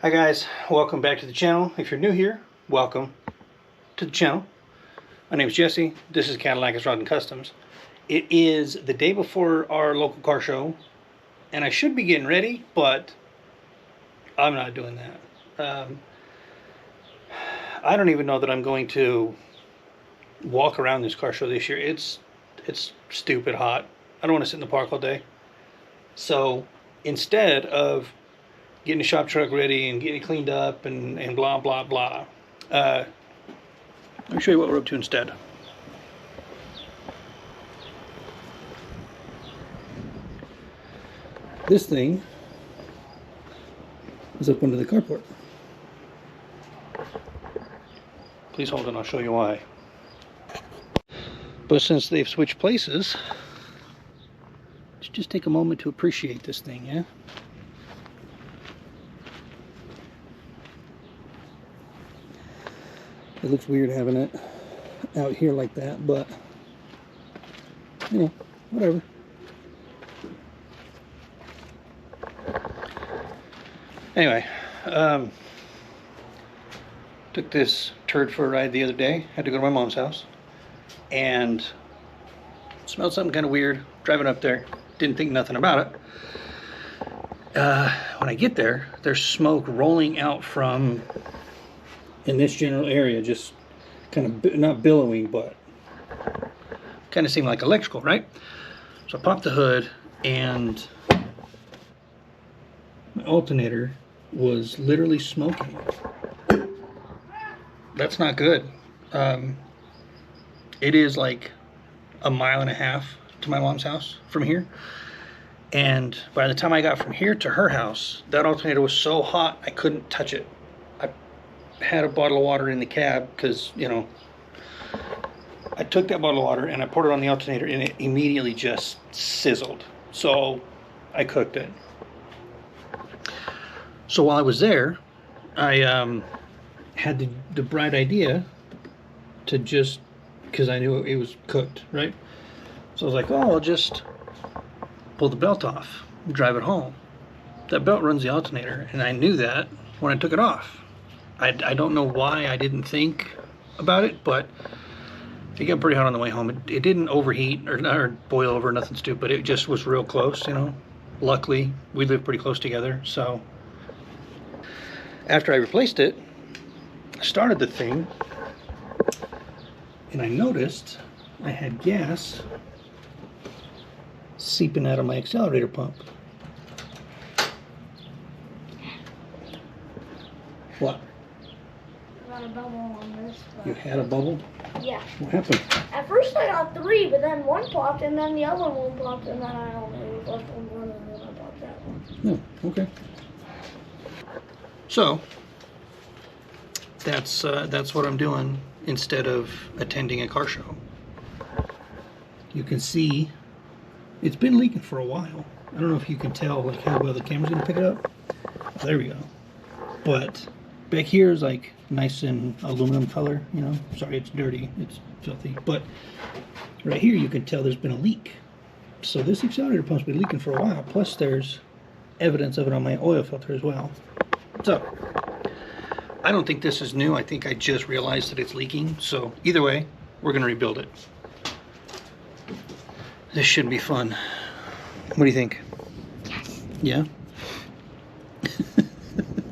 Hi guys, welcome back to the channel. If you're new here, welcome to the channel. My name is Jesse. This is Cadillac Rod and Customs. It is the day before our local car show, and I should be getting ready, but I'm not doing that. I don't even know that I'm going to walk around this car show this year. It's stupid hot. I don't want to sit in the park all day. So instead of getting the shop truck ready and getting it cleaned up and blah blah blah, let me show you what we're up to instead. This thing is up under the carport. Please hold on, I'll show you why. But since they've switched places, let's just take a moment to appreciate this thing, yeah? It looks weird having it out here like that, but you know, whatever. Anyway, took this turd for a ride the other day. Had to go to my mom's house and smelled something kind of weird. Driving up there, didn't think nothing about it. When I get there, there's smoke rolling out from in this general area, just kind of not billowing, but kind of seemed like electrical, right? So I popped the hood, and my alternator was literally smoking. That's not good. It is like a mile and a half to my mom's house from here, and by the time I got from here to her house, that alternator was so hot I couldn't touch it. Had a bottle of water in the cab because, you know, I took that bottle of water and I poured it on the alternator and it immediately just sizzled. So I cooked it. So while I was there, I had the bright idea to just, because I knew it was cooked, right? So I was like, oh, I'll just pull the belt off and drive it home. That belt runs the alternator, and I knew that when I took it off. I don't know why I didn't think about it, but it got pretty hot on the way home. It didn't overheat or boil over, nothing stupid. It just was real close, you know. Luckily, we live pretty close together, so after I replaced it, I started the thing, and I noticed I had gas seeping out of my accelerator pump. What? A bubble on this. You had a bubble? Yeah. What happened? At first I got 3, but then one popped, and then the other one popped, and then I only was left on one, and then I popped that one. Oh, okay. So that's what I'm doing instead of attending a car show. You can see it's been leaking for a while. I don't know if you can tell like how well the camera's gonna pick it up. Oh, there we go. But back here is like nice and aluminum color, you know. Sorry, it's dirty, it's filthy. But right here you can tell there's been a leak. So this accelerator pump's been leaking for a while. Plus there's evidence of it on my oil filter as well. So I don't think this is new. I think I just realized that it's leaking. So either way, we're gonna rebuild it. This should be fun. What do you think? Yes. Yeah?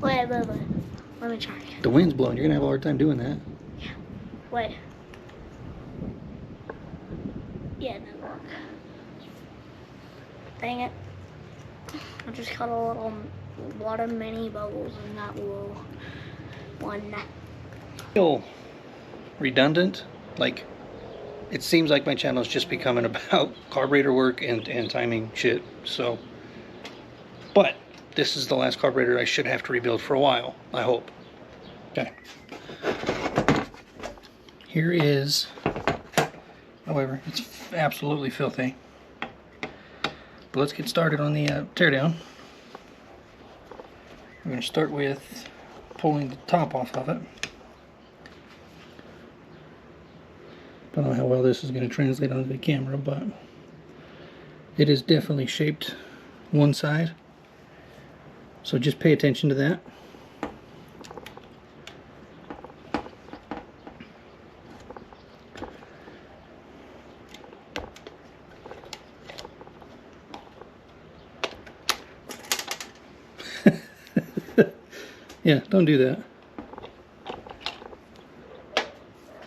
Wait. Let me try. The wind's blowing. You're gonna have a hard time doing that. Yeah. Wait. Yeah, it doesn't work. Dang it. I just got a lot of mini bubbles in that little one. Feel redundant. Like, it seems like my channel is just becoming about carburetor work and timing shit. So, but this is the last carburetor I should have to rebuild for a while, I hope. Okay. Here is, however, it's absolutely filthy. But let's get started on the teardown. We're going to start with pulling the top off of it. Don't know how well this is going to translate onto the camera, but it is definitely shaped one side. So just pay attention to that. Yeah, don't do that.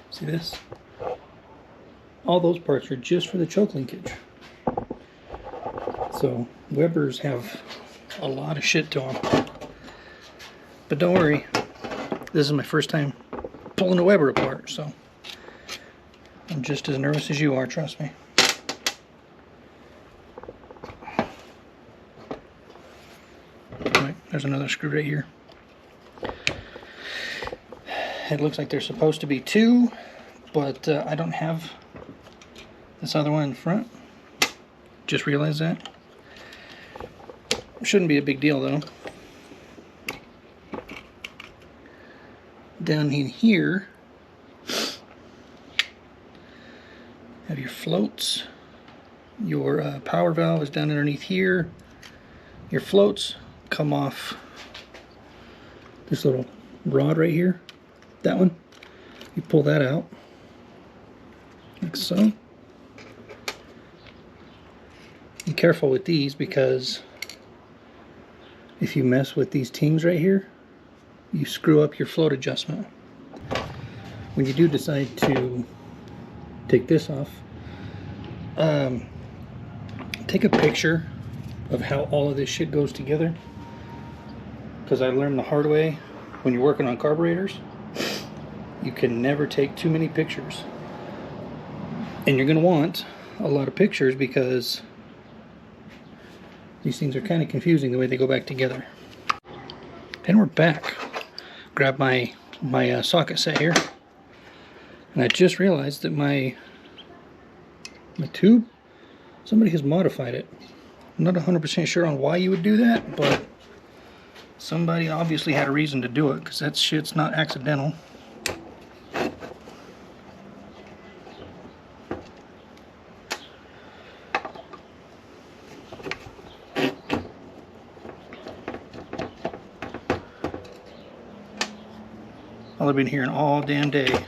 See this? All those parts are just for the choke linkage. So Webers have a lot of shit to them. But don't worry, this is my first time pulling a Weber apart, so I'm just as nervous as you are, trust me. Right, there's another screw right here. It looks like there's supposed to be two, but I don't have this other one in front. Just realized that. Shouldn't be a big deal though. Down in here, have your floats. Your power valve is down underneath here. Your floats come off this little rod right here. That one. You pull that out, like so. Be careful with these because if you mess with these tings right here, you screw up your float adjustment. When you do decide to take this off, take a picture of how all of this shit goes together, because I learned the hard way when you're working on carburetors, you can never take too many pictures. And you're going to want a lot of pictures because these things are kind of confusing the way they go back together. And we're back. Grab my socket set here, and I just realized that my tube, somebody has modified it. I'm not 100% sure on why you would do that, but somebody obviously had a reason to do it, because that shit's not accidental. Well, I've been hearing all damn day.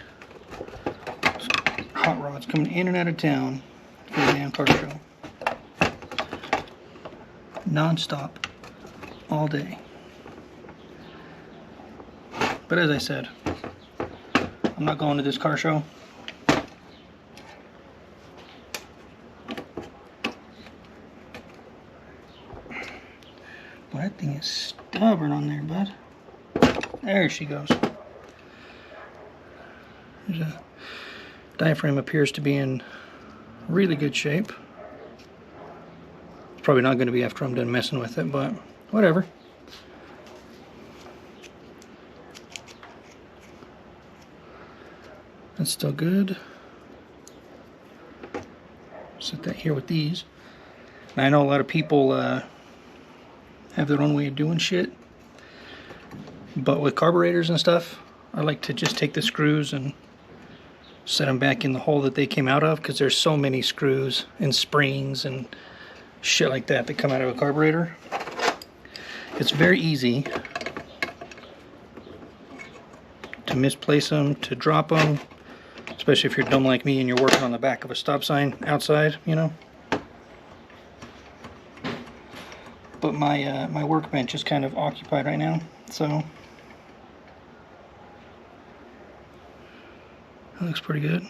Hot rods coming in and out of town for the damn car show. Non-stop. All day. But as I said, I'm not going to this car show. Well, that thing is stubborn on there, bud. There she goes. There's a diaphragm appears to be in really good shape. It's probably not going to be after I'm done messing with it, but whatever. That's still good. Set that here with these. Now, I know a lot of people have their own way of doing shit, but with carburetors and stuff, I like to just take the screws and set them back in the hole that they came out of, because there's so many screws and springs and shit like that that come out of a carburetor. It's very easy to misplace them, to drop them, especially if you're dumb like me and you're working on the back of a stop sign outside, you know. But my workbench is kind of occupied right now, so that looks pretty good.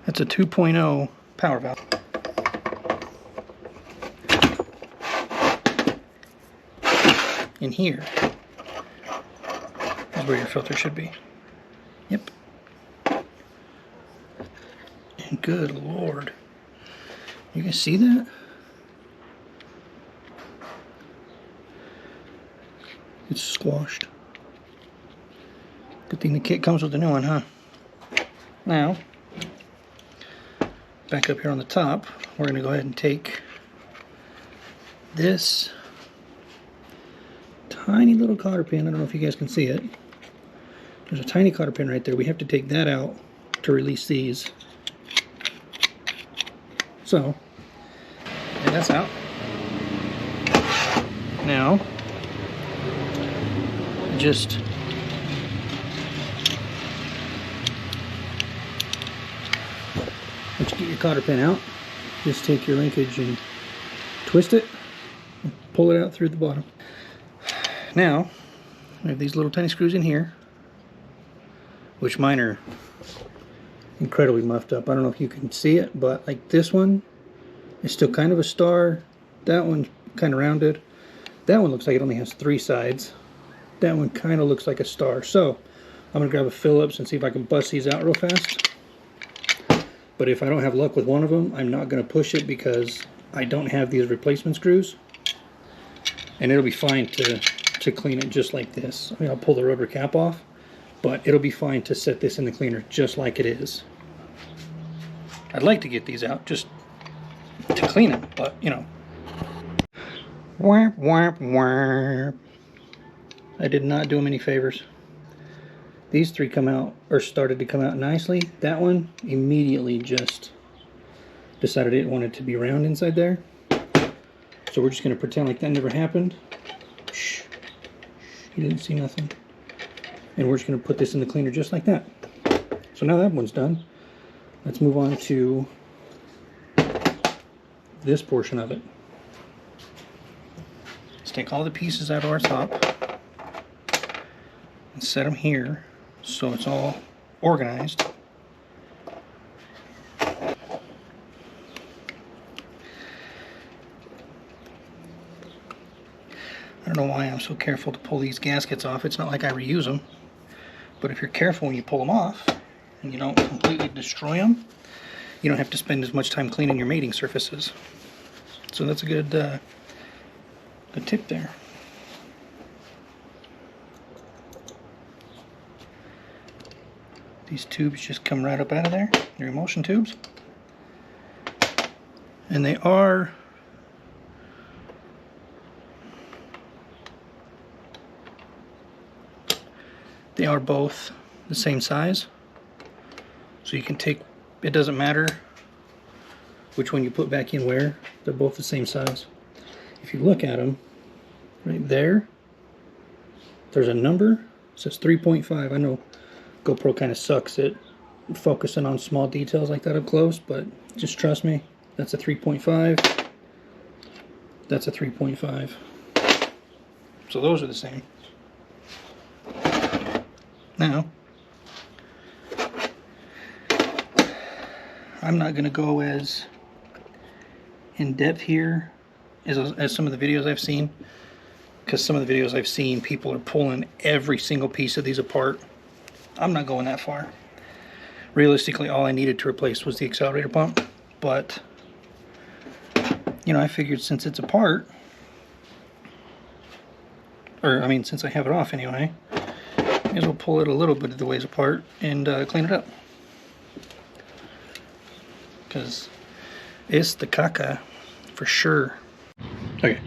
That's a 2.0 power valve. In here is where your filter should be. Yep. And good Lord. You guys see that? It's squashed. Good thing the kit comes with a new one, huh? Now, back up here on the top, we're going to go ahead and take this tiny little cotter pin. I don't know if you guys can see it. There's a tiny cotter pin right there. We have to take that out to release these. So, and that's out. Now, just once you get your cotter pin out, just take your linkage and twist it and pull it out through the bottom. Now, We have these little tiny screws in here, which mine are incredibly muffed up. I don't know if you can see it, but like this one is still kind of a star. That one's kind of rounded. That one looks like it only has 3 sides. That one kind of looks like a star. So I'm going to grab a Phillips and see if I can bust these out real fast. But if I don't have luck with one of them, I'm not going to push it because I don't have these replacement screws. And it'll be fine to clean it just like this. I mean, I'll pull the rubber cap off, but it'll be fine to set this in the cleaner just like it is. I'd like to get these out just to clean them, but you know. Whap, whap, whap. I did not do them any favors. These 3 come out, or started to come out nicely. That one immediately just decided it wanted to be round inside there. So we're just going to pretend like that never happened. Shh. You didn't see nothing. And we're just going to put this in the cleaner just like that. So now that one's done. Let's move on to this portion of it. Let's take all the pieces out of our top and set them here so it's all organized. I don't know why I'm so careful to pull these gaskets off. It's not like I reuse them, but if you're careful when you pull them off and you don't completely destroy them, you don't have to spend as much time cleaning your mating surfaces. So that's a good tip there. These tubes just come right up out of there, your emulsion tubes. And they are both the same size. So you can take, it doesn't matter which one you put back in where, they're both the same size. If you look at them, right there, there's a number, it says 3.5. I know GoPro kind of sucks at focusing on small details like that up close, but just trust me, that's a 3.5, that's a 3.5. So those are the same. Now, I'm not going to go as in depth here as some of the videos I've seen, because some of the videos I've seen, people are pulling every single piece of these apart. I'm not going that far. Realistically, all I needed to replace was the accelerator pump, but you know, I figured since it's apart, or I mean since I have it off anyway, may as well pull it a little bit of the ways apart and clean it up, because it's the caca for sure. Okay,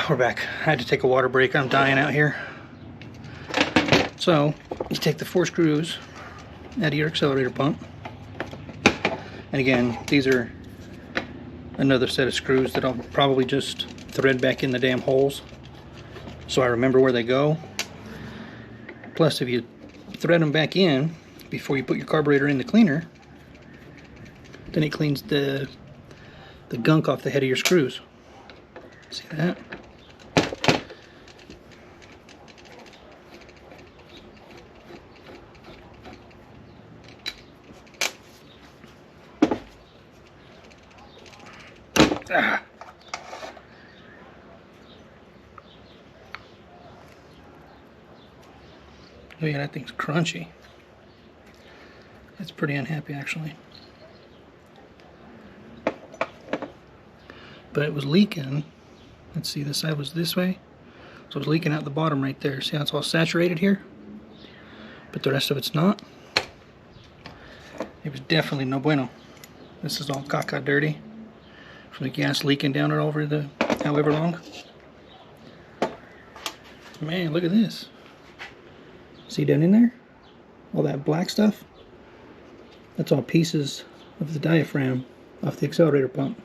we're back. I had to take a water break. I'm dying out here. So you take the 4 screws out of your accelerator pump, and again, these are another set of screws that I'll probably just thread back in the damn holes so I remember where they go. Plus, if you thread them back in before you put your carburetor in the cleaner, then it cleans the gunk off the head of your screws. See that? Ah. Oh yeah, that thing's crunchy. It's pretty unhappy actually. But it was leaking. Let's see, this side was this way. So it was leaking out the bottom right there. See how it's all saturated here? But the rest of it's not. It was definitely no bueno. This is all caca dirty from the gas leaking down it over the however long. Man, look at this. See down in there? All that black stuff? That's all pieces of the diaphragm off the accelerator pump.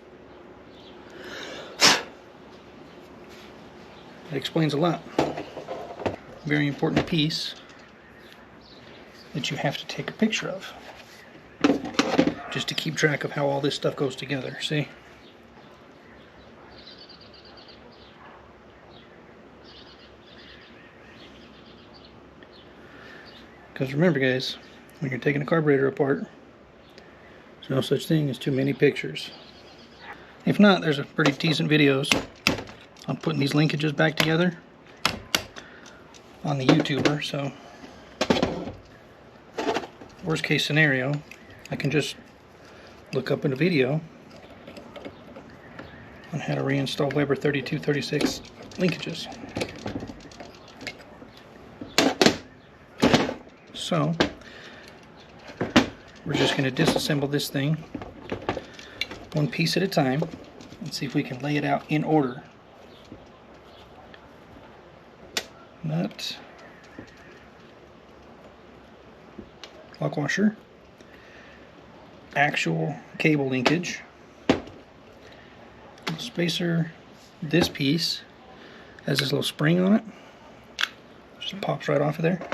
That explains a lot. Very important piece that you have to take a picture of, just to keep track of how all this stuff goes together. See? Because remember guys, when you're taking a carburetor apart, there's no such thing as too many pictures. If not, there's a pretty decent videos on putting these linkages back together on the YouTuber. So worst case scenario, I can just look up in a video on how to reinstall Weber 3236 linkages. So we're just going to disassemble this thing one piece at a time and see if we can lay it out in order. Nut, lock washer, actual cable linkage, spacer. This piece has this little spring on it, just pops right off of there.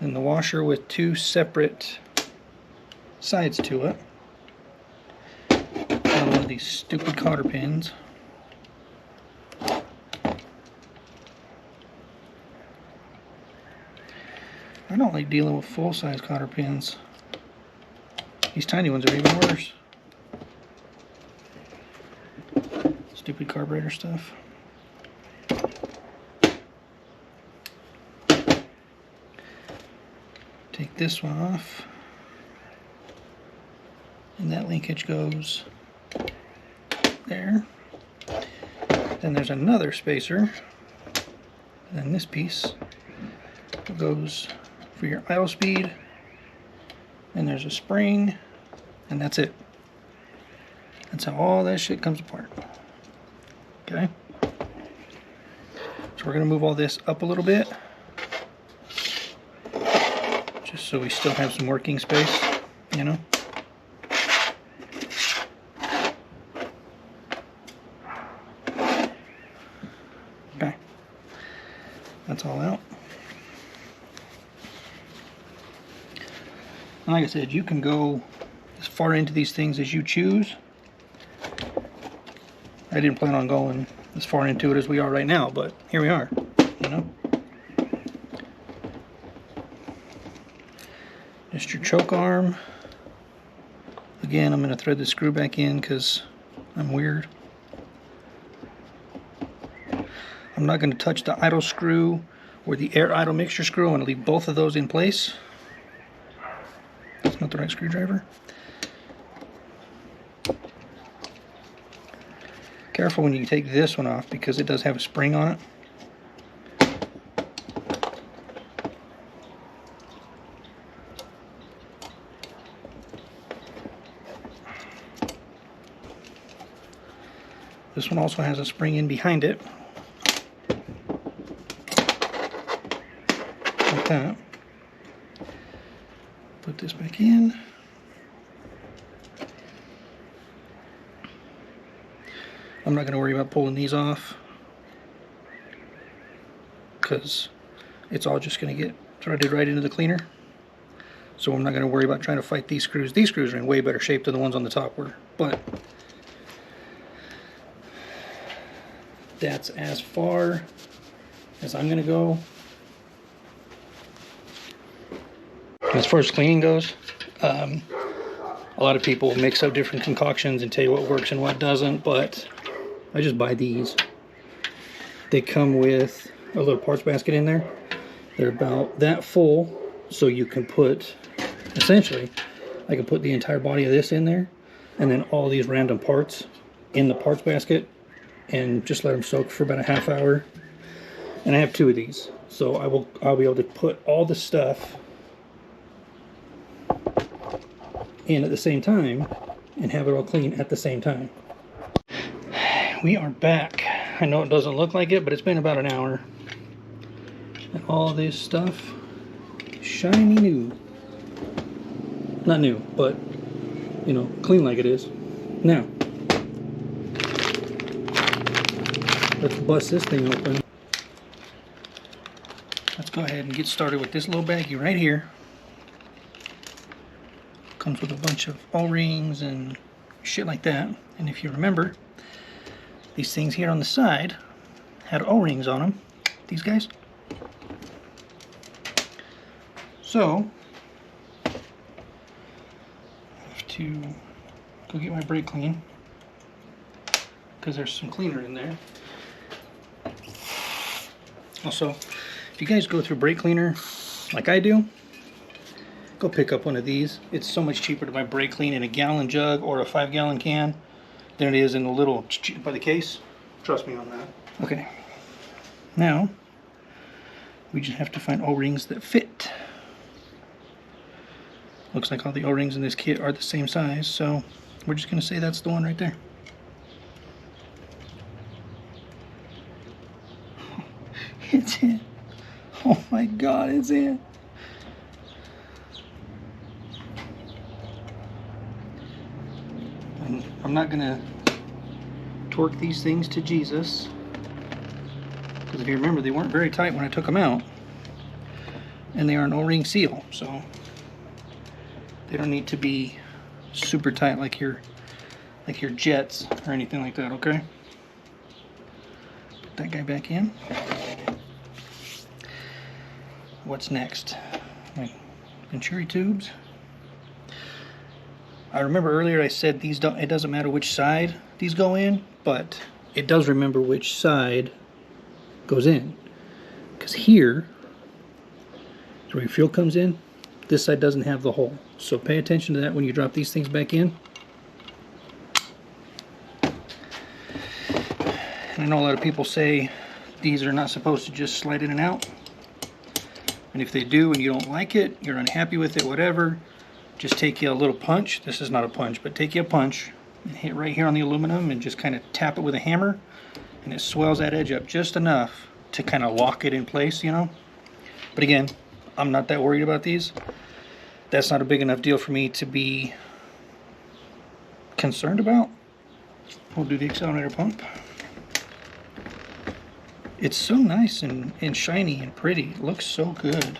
And the washer with two separate sides to it. Another one of these stupid cotter pins. I don't like dealing with full-size cotter pins. These tiny ones are even worse. Stupid carburetor stuff. Take this one off, and that linkage goes there. Then there's another spacer, and then this piece goes for your idle speed, and there's a spring, and that's it. That's how all that shit comes apart. Okay? So we're going to move all this up a little bit, just so we still have some working space, you know? Okay. That's all out. And like I said, you can go as far into these things as you choose. I didn't plan on going as far into it as we are right now, but here we are, you know? Just your choke arm. Again, I'm going to thread the screw back in because I'm weird. I'm not going to touch the idle screw or the air idle mixture screw. I'm going to leave both of those in place. That's not the right screwdriver. Careful when you take this one off because it does have a spring on it. This one also has a spring in behind it. Like that. Put this back in. I'm not going to worry about pulling these off because it's all just going to get threaded right into the cleaner. So I'm not going to worry about trying to fight these screws. These screws are in way better shape than the ones on the top were, but that's as far as I'm going to go. As far as cleaning goes, a lot of people mix up different concoctions and tell you what works and what doesn't, but I just buy these. They come with a little parts basket in there. They're about that full, so you can put, essentially, I can put the entire body of this in there, and then all these random parts in the parts basket, and just let them soak for about a half hour. And I have two of these, so I'll be able to put all the stuff in at the same time and have it all clean at the same time. We are back. I know it doesn't look like it, but it's been about an hour. And all this stuff, shiny new. Not new, but, you know, clean like it is. Now, let's bust this thing open. Let's go ahead and get started with this little baggie right here. Comes with a bunch of O-rings and shit like that. And if you remember, these things here on the side had O-rings on them. These guys. So, I have to go get my brake clean because there's some cleaner in there. Also, if you guys go through brake cleaner like I do, go pick up one of these. It's so much cheaper to buy brake clean in a gallon jug or a 5-gallon can than it is in a little by the case. Trust me on that. Okay, now we just have to find O-rings that fit. Looks like all the O-rings in this kit are the same size, so we're just gonna say that's the one right there. It's in. Oh my God, it's in. And I'm not gonna torque these things to Jesus, because if you remember, they weren't very tight when I took them out, and they are an O-ring seal, so they don't need to be super tight like your jets or anything like that. Okay. Put that guy back in. What's next? My Venturi tubes. I remember earlier I said these don't. It doesn't matter which side these go in, but it does remember which side goes in. Because here is where your fuel comes in. This side doesn't have the hole, so pay attention to that when you drop these things back in. And I know a lot of people say these are not supposed to just slide in and out. And if they do and you don't like it, you're unhappy with it, whatever, just take you a little punch. This is not a punch, but take you a punch and hit right here on the aluminum and just kind of tap it with a hammer, and it swells that edge up just enough to kind of lock it in place, you know. But again, I'm not that worried about these. That's not a big enough deal for me to be concerned about. We'll do the accelerator pump. It's so nice and shiny and pretty. It looks so good.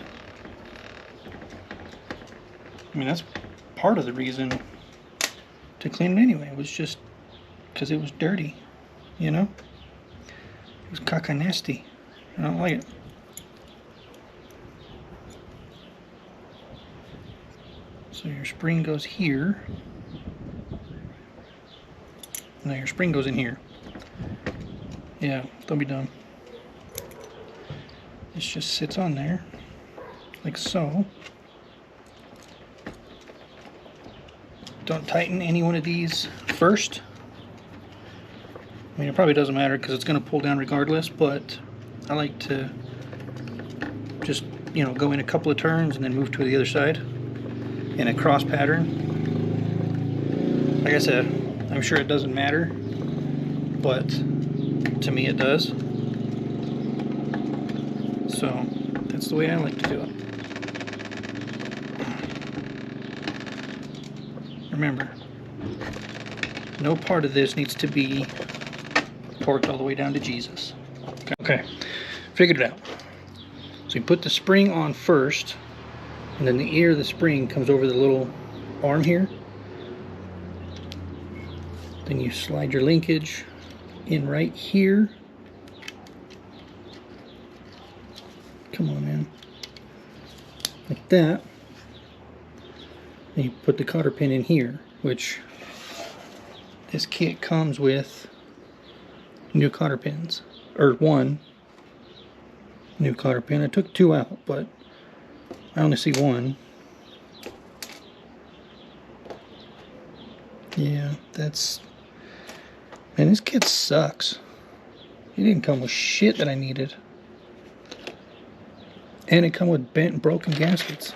I mean, that's part of the reason to clean it anyway. It was just because it was dirty, you know? It was caca nasty. I don't like it. So your spring goes here. Now your spring goes in here. Yeah, don't be dumb. This just sits on there, like so. Don't tighten any one of these first. I mean, it probably doesn't matter because it's going to pull down regardless, but I like to just, you know, go in a couple of turns and then move to the other side in a cross pattern. Like I said, I'm sure it doesn't matter, but to me it does. So that's the way I like to do it. Remember, no part of this needs to be torqued all the way down to Jesus. Okay, figured it out. So you put the spring on first, and then the ear of the spring comes over the little arm here. Then you slide your linkage in right here. Come on, man. Like that. And you put the cotter pin in here, which this kit comes with new cotter pins, or one new cotter pin. I took two out, but I only see one. Yeah, that's... Man, this kit sucks. It didn't come with shit that I needed. And it come with bent and broken gaskets.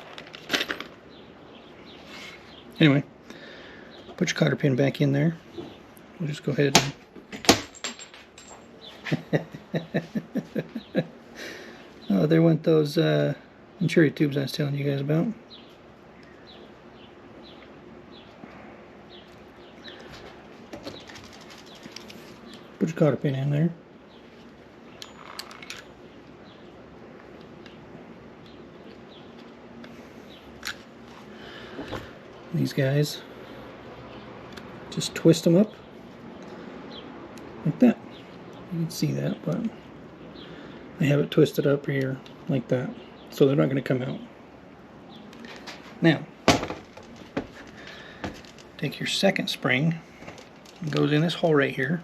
Anyway, put your cotter pin back in there. We'll just go ahead and... Oh, there went those Venturi tubes I was telling you guys about. Put your cotter pin in there. These guys, just twist them up like that. You can see that, but I have it twisted up here like that, so they're not going to come out. Now, take your second spring, it goes in this hole right here.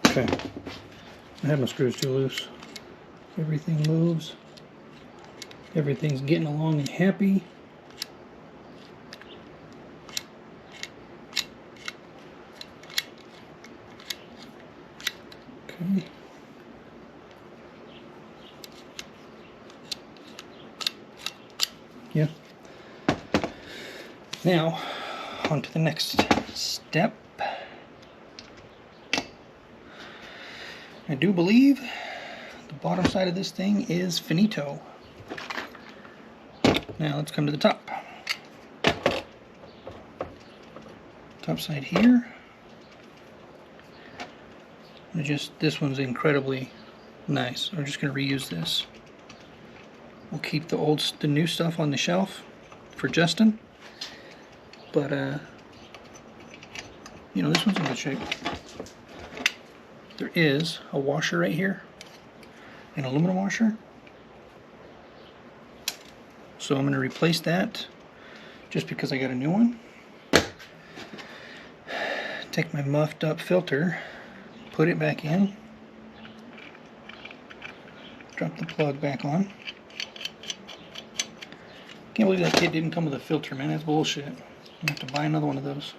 Okay, I have my screws too loose. Everything moves. Everything's getting along and happy. Okay. Yeah. Now, on to the next step. I do believe the bottom side of this thing is finito. Now let's come to the top. Top side here. This one's incredibly nice. We're just going to reuse this. We'll keep the new stuff on the shelf for Justin. But you know, this one's in good shape. There is a washer right here, an aluminum washer. So I'm going to replace that just because I got a new one. Take my muffed up filter, put it back in, drop the plug back on. Can't believe that kit didn't come with a filter, man. That's bullshit. I'm gonna have to buy another one of those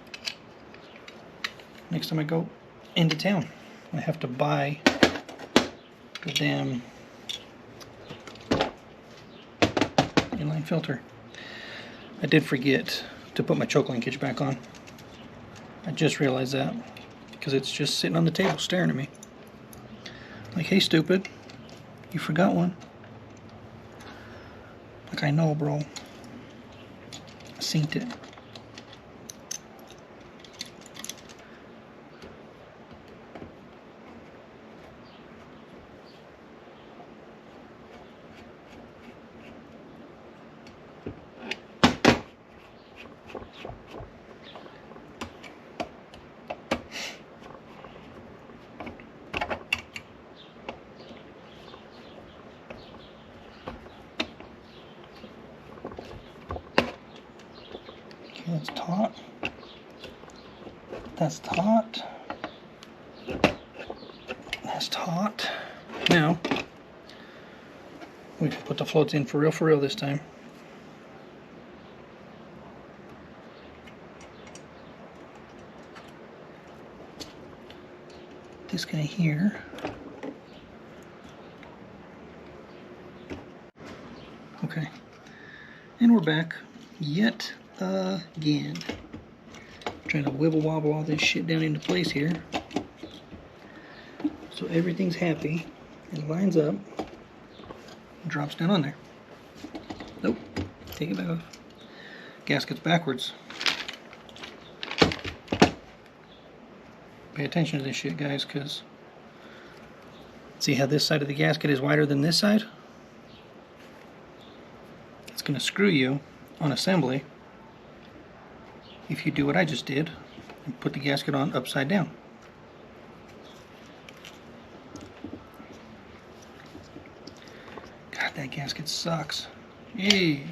next time I go into town. I have to buy the damn inline filter. I did forget to put my choke linkage back on. I just realized that because it's just sitting on the table staring at me. Like, hey stupid, you forgot one. Like, I know, bro. I seen it. That's taut. That's taut. That's taut. Now, we can put the floats in for real this time. This guy here. Okay. And we're back yet again. Trying to wibble wobble all this shit down into place here. So everything's happy and lines up and drops down on there. Nope. Take it back off. Gasket's backwards. Pay attention to this shit, guys, because see how this side of the gasket is wider than this side? It's going to screw you on assembly if you do what I just did and put the gasket on upside down. God, that gasket sucks. Jeez.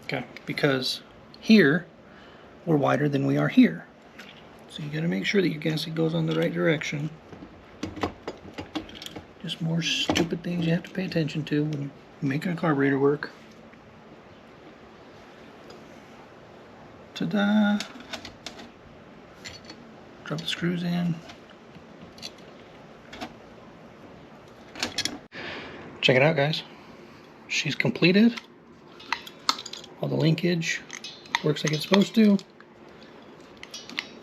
Okay, because here we're wider than we are here. So you got to make sure that your gasket goes on the right direction. Just more stupid things you have to pay attention to when you're making a carburetor work. Ta-da! Drop the screws in. Check it out, guys. She's completed. All the linkage works like it's supposed to.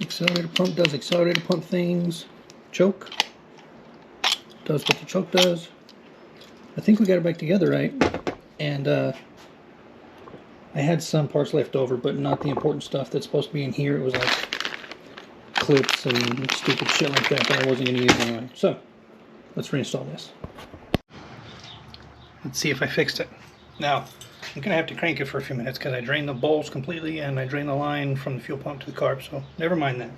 Accelerator pump does accelerator pump things. Choke does what the choke does. I think we got it back together right. And I had some parts left over, but not the important stuff that's supposed to be in here. It was like clips and stupid shit like that that I wasn't going to use anyway. So, let's reinstall this. Let's see if I fixed it. Now, I'm going to have to crank it for a few minutes because I drained the bowls completely and I drained the line from the fuel pump to the carb, so never mind that.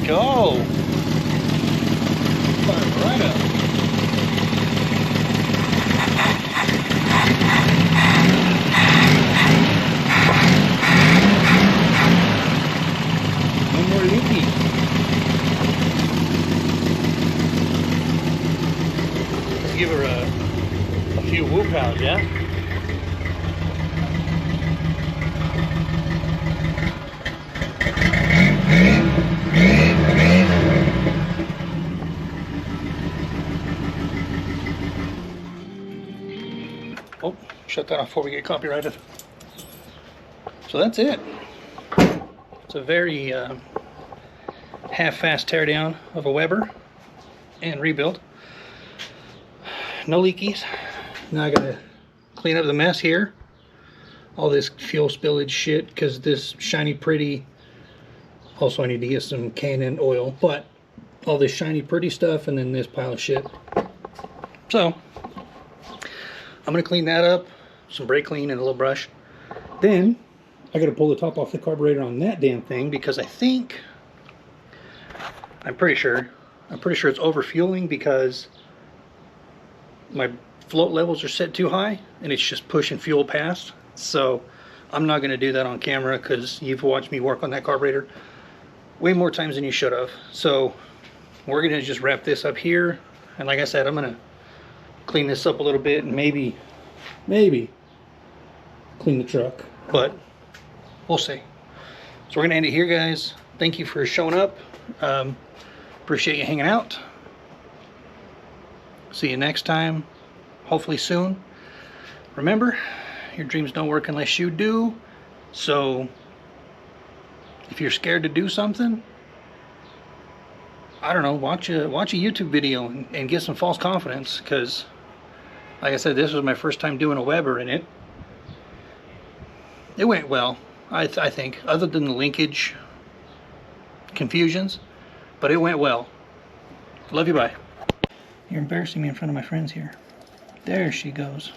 go. Fire right up. No more leaking. Let's give her a few whoop hows, yeah? Oh, shut that off before we get copyrighted. So that's it. It's a very half-fast teardown of a Weber and rebuild. No leakies. Now I gotta clean up the mess here. All this fuel spillage shit because this shiny pretty. Also, I need to get some K&N oil, but all this shiny pretty stuff and then this pile of shit. So I'm gonna clean that up, some brake clean and a little brush. Then I gotta pull the top off the carburetor on that damn thing because I'm pretty sure it's overfueling because my float levels are set too high and it's just pushing fuel past. So I'm not gonna do that on camera because you've watched me work on that carburetor way more times than you should have. So we're gonna just wrap this up here. And like I said, I'm gonna clean this up a little bit and maybe clean the truck, but we'll see. So we're gonna end it here, guys. Thank you for showing up. Appreciate you hanging out. See you next time, hopefully soon. Remember, your dreams don't work unless you do. So if you're scared to do something, I don't know, watch a YouTube video and get some false confidence, because like I said, this was my first time doing a Weber, and it went well, I think, other than the linkage confusions, but it went well. Love you, bye. You're embarrassing me in front of my friends here. There she goes.